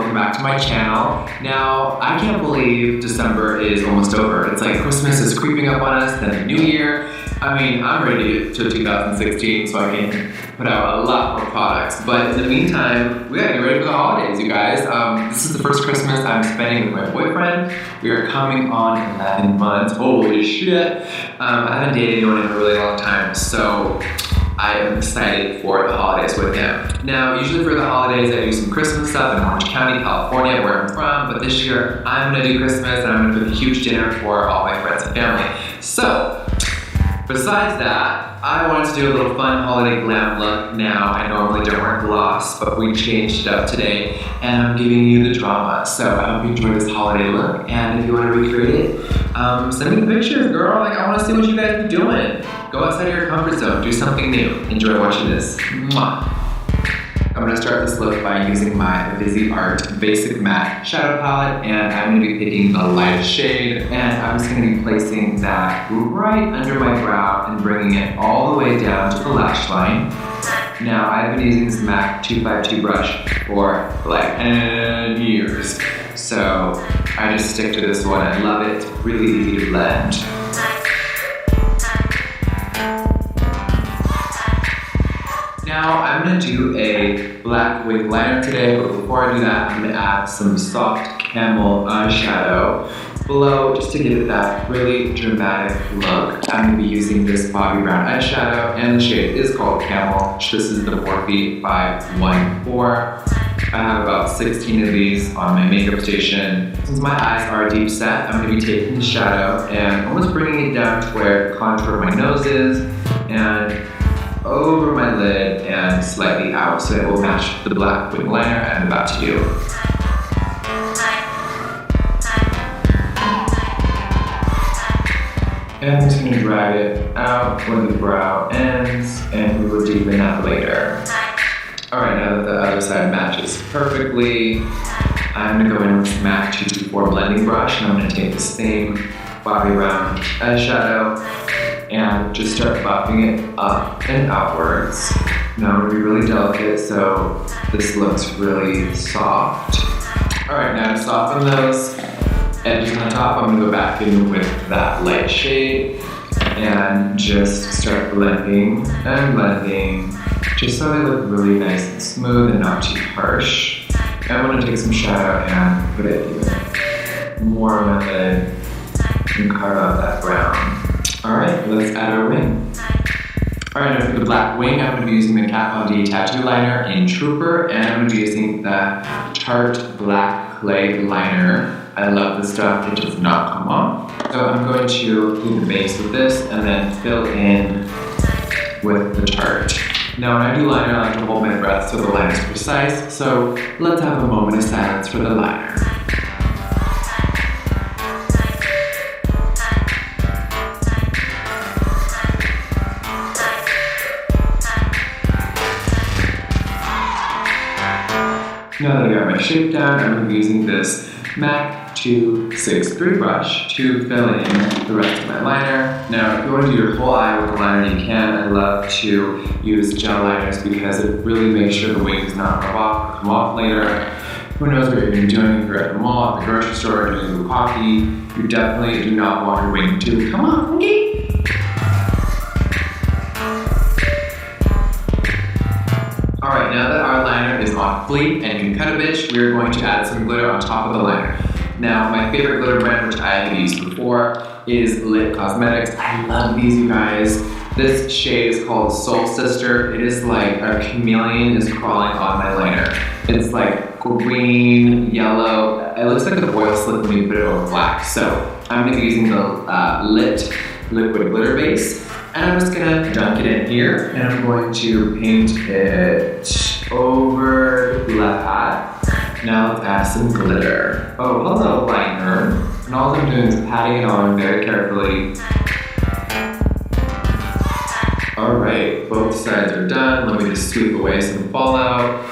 welcome back to my channel. Now, I can't believe December is almost over. It's like Christmas is creeping up on us, then the New Year. I mean, I'm ready to get to 2016 so I can put out a lot more products. But in the meantime, we gotta get ready for the holidays, you guys. This is the first Christmas I'm spending with my boyfriend. We are coming on 11 months. Holy shit. I haven't dated anyone in a really long time, so I am excited for the holidays with him. Now, usually for the holidays, I do some Christmas stuff in Orange County, California, where I'm from, but this year, I'm gonna do Christmas and I'm gonna cook a huge dinner for all my friends and family. So, besides that, I wanted to do a little fun holiday glam look. Now, I normally don't wear gloss, but we changed it up today, and I'm giving you the drama. So I hope you enjoy this holiday look, and if you want to recreate it, send me the pictures, girl. Like, I want to see what you guys are doing. Go outside of your comfort zone, do something new. Enjoy watching this. Mwah. I'm going to start this look by using my Viseart Basic Matte Shadow Palette, and I'm going to be picking the lightest shade, and I'm just going to be placing that right under my brow and bringing it all the way down to the lash line. Now, I've been using this MAC 252 brush for like years, so I just stick to this one. I love it. It's really easy to blend. Now I'm going to do a black wing liner today, but before I do that, I'm going to add some soft camel eyeshadow below just to give it that really dramatic look. I'm going to be using this Bobbi Brown eyeshadow, and the shade is called Camel. This is the Morphe 514. I have about 16 of these on my makeup station. Since my eyes are deep set, I'm going to be taking the shadow and almost bringing it down to where the contour of my nose is, and over my lid and slightly out so it will match the black wing liner I'm about to do. And I'm just going to drag it out where the brow ends, and we will deepen that later. Alright, now that the other side matches perfectly, I'm going to go in with this MAC 224 blending brush, and I'm going to take the same Bobbi Brown eyeshadow and just start buffing it up and outwards. Now I'm going to be really delicate, so this looks really soft. Alright, now to soften those edges on the top, I'm going to go back in with that light shade and just start blending and blending, just so they look really nice and smooth and not too harsh. And I'm going to take some shadow and put it even more on my lid and carve out that brown. Alright, let's add our wing. Alright, now for the black wing, I'm going to be using the Kat Von D Tattoo Liner in Trooper, and I'm going to be using the Tarte Black Clay Liner. I love this stuff, it does not come off. So I'm going to do the base with this, and then fill in with the Tarte. Now when I do liner, I like to hold my breath so the line is precise, so let's have a moment of silence for the liner. Now that I got my shape down, I'm going to be using this MAC 263 brush to fill in the rest of my liner. Now, if you want to do your whole eye with a liner, you can. I love to use gel liners because it really makes sure the wing does not rub off or come off later. Who knows what you're going to be doing if you're at the mall, at the grocery store, doing a coffee. You definitely do not want your wing to come off, okay? Alright, now that our liner is on fleek and can cut a bitch, we're going to add some glitter on top of the liner. Now, my favorite glitter brand, which I have used before, is Lit Cosmetics. I love these, you guys. This shade is called Soul Sister. It is like a chameleon is crawling on my liner. It's like green, yellow. It looks like the oil slick when you put it over black. So I'm going to be using the Lit Liquid Glitter Base. And I'm just gonna dunk it in here, and I'm going to paint it over that. Now let's add some glitter. Oh, hello, liner. And all I'm doing is patting it on very carefully. Alright, both sides are done. Let me just sweep away some fallout.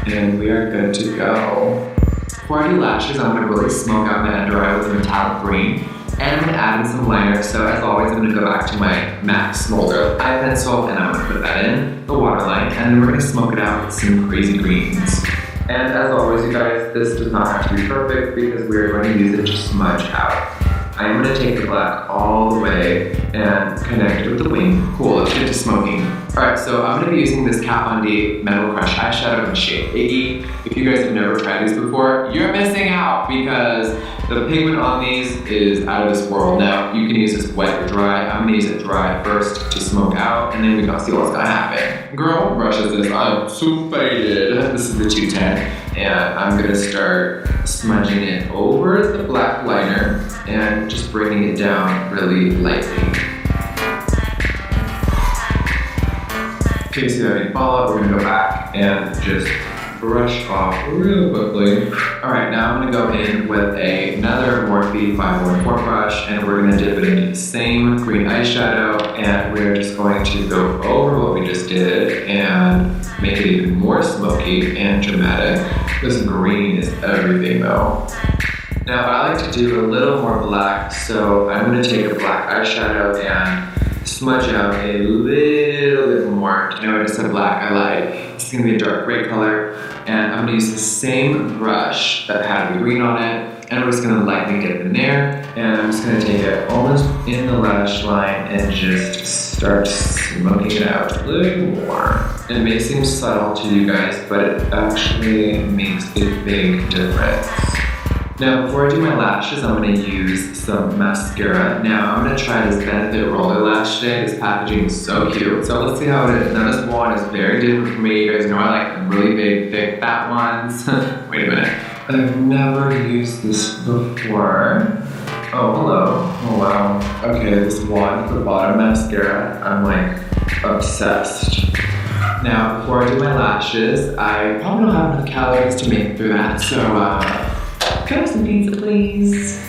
And we are good to go. Before I do lashes, I'm gonna really smoke out my under eye with a metallic green. And I'm going to add in some liner, so as always I'm going to go back to my MAC Smolder eye pencil, and I'm going to put that in the waterline, and then we're going to smoke it out with some crazy greens. And as always, you guys, this does not have to be perfect because we're going to use it to smudge out. I'm going to take the black all the way and connect with the wing. Cool, let's get to smoking. Alright, so I'm going to be using this Kat Von D Metal Crush eyeshadow in shade Iggy. If you guys have never tried these before, you're missing out because the pigment on these is out of this world. Now, you can use this wet or dry. I'm going to use it dry first to smoke out, and then we're going to see what's going to happen. Girl, what brush is this? I'm so faded. This is the 210, and I'm going to start smudging it over the black liner and just bringing it down really lightly. In case you have any follow-up, we're gonna go back and just brush off real quickly. All right, now I'm gonna go in with another Morphe 514 brush, and we're gonna dip it into the same green eyeshadow, and we're just going to go over what we just did and make it even more smoky and dramatic. This green is everything though. Now I like to do a little more black, so I'm gonna take a black eyeshadow and smudge out a little bit more. I know I just said black, I lied. It's gonna be a dark gray color, and I'm gonna use the same brush that had the green on it, and we're just gonna lightly dip in there, and I'm just gonna take it almost in the lash line and just start smoking it out a little more. It may seem subtle to you guys, but it actually makes a big difference. Now, before I do my lashes, I'm going to use some mascara. Now, I'm going to try this Benefit Roller Lash today. This packaging is so cute. So let's see how it is. Now, this one is very different for me. You guys know I like the really big, thick, fat ones. Wait a minute. I've never used this before. Oh, hello. Oh, wow. Okay, this one, the bottom mascara, I'm like obsessed. Now, before I do my lashes, I probably don't have enough calories to make it through that. So, can I have some pizza, please?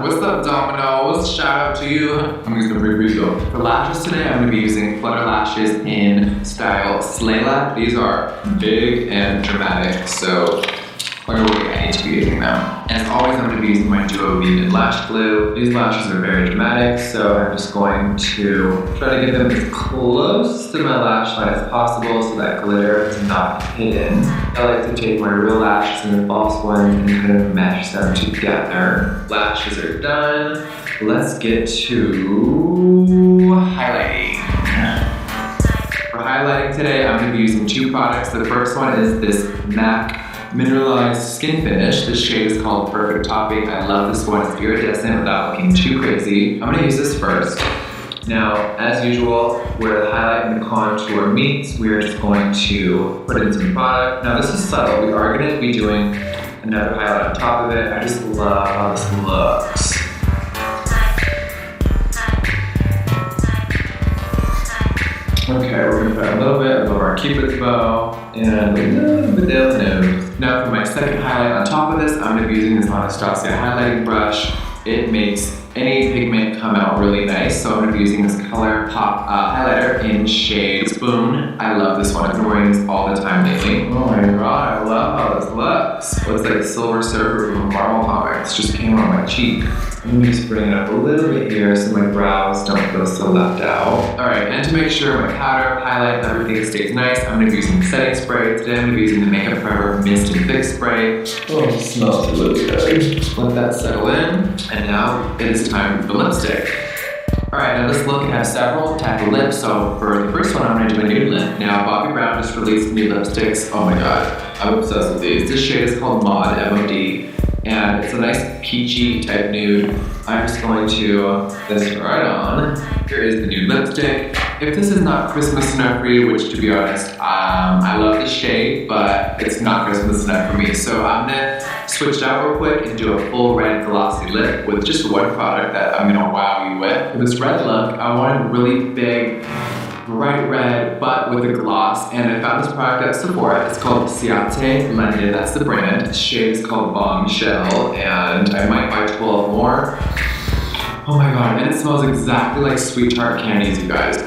What's up, Domino's? Shout out to you. I'm just gonna bring pizza. For lashes today, I'm gonna be using Flutter Lashes in style Slayla. These are big and dramatic, so clearly I need to be using them. As always, I'm gonna be using my Duo Vegan Lash Glue. These lashes are very dramatic, so I'm just going to try to get them as close to my lash line as possible so that glitter is not hidden. I like to take my real lashes and the false ones and kind of mesh them together. Lashes are done. Let's get to highlighting. For highlighting today, I'm gonna be using two products. The first one is this MAC mineralized skin finish. This shade is called Perfect Topping. I love this one. It's iridescent without looking too crazy. I'm gonna use this first. Now, as usual, where the highlight and the contour meets, we are just going to put in some product. Now, this is subtle. We are gonna be doing another highlight on top of it. I just love how this looks. Okay, we're gonna put a little bit of our Cupid's bow and a little bit down the nose. Now for my second highlight on top of this, I'm gonna be using this Anastasia highlighting brush. It makes any pigment come out really nice, so I'm gonna be using this ColourPop highlighter in shade Spoon. I love this one. I've been wearing this all the time lately. Oh my god, I love how this looks. It looks like Silver Surfer from Marvel Comics just came on my cheek. Let me just bring it up a little bit here so my brows don't feel so left out. Alright, and to make sure my powder, highlight, and everything stays nice, I'm going to be using the setting spray. Today I'm going to be using the Makeup Forever Mist and Fix Spray. Oh, it smells really good. Let that settle in. And now it is time for the lipstick. Alright, now this look has several types of lips, so for the first one I'm going to do a nude lip. Now Bobbi Brown just released new lipsticks. Oh my god, I'm obsessed with these. This shade is called Mod, M-O-D. And it's a nice peachy type nude. I'm just going to put this right on. Here is the nude lipstick. If this is not Christmas enough for you, which to be honest, I love the shade, but it's not Christmas enough for me. So I'm gonna switch it out real quick and do a full red glossy lip with just one product that I'm gonna wow you with. For this red look, I wanted a really big, bright red, but with a gloss, and I found this product at Sephora. It's called Viseart London, that's the brand. The shade is called Bombshell, and I might buy 12 more. Oh my god, and it smells exactly like Sweet Tart candies, you guys.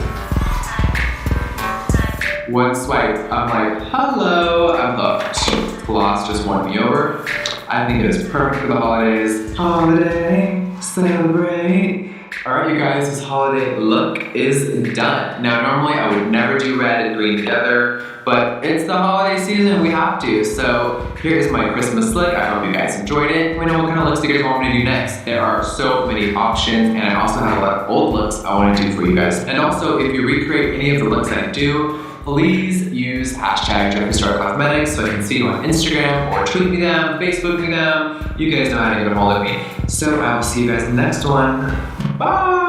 One swipe, I'm like, hello, I'm hooked. Gloss just won me over. I think it is perfect for the holidays. Holiday, celebrate. Alright you guys, this holiday look is done. Now normally I would never do red and green together, but it's the holiday season, we have to. So here is my Christmas look. I hope you guys enjoyed it. Let me know what kind of looks you guys want me to do next. There are so many options, and I also have a lot of old looks I want to do for you guys. And also, if you recreate any of the looks that I do, please use hashtag Tarteist Cosmetics so I can see you on Instagram, or tweet me them, Facebook me them. You guys know how to get a hold of me. So I will see you guys in the next one. Bye!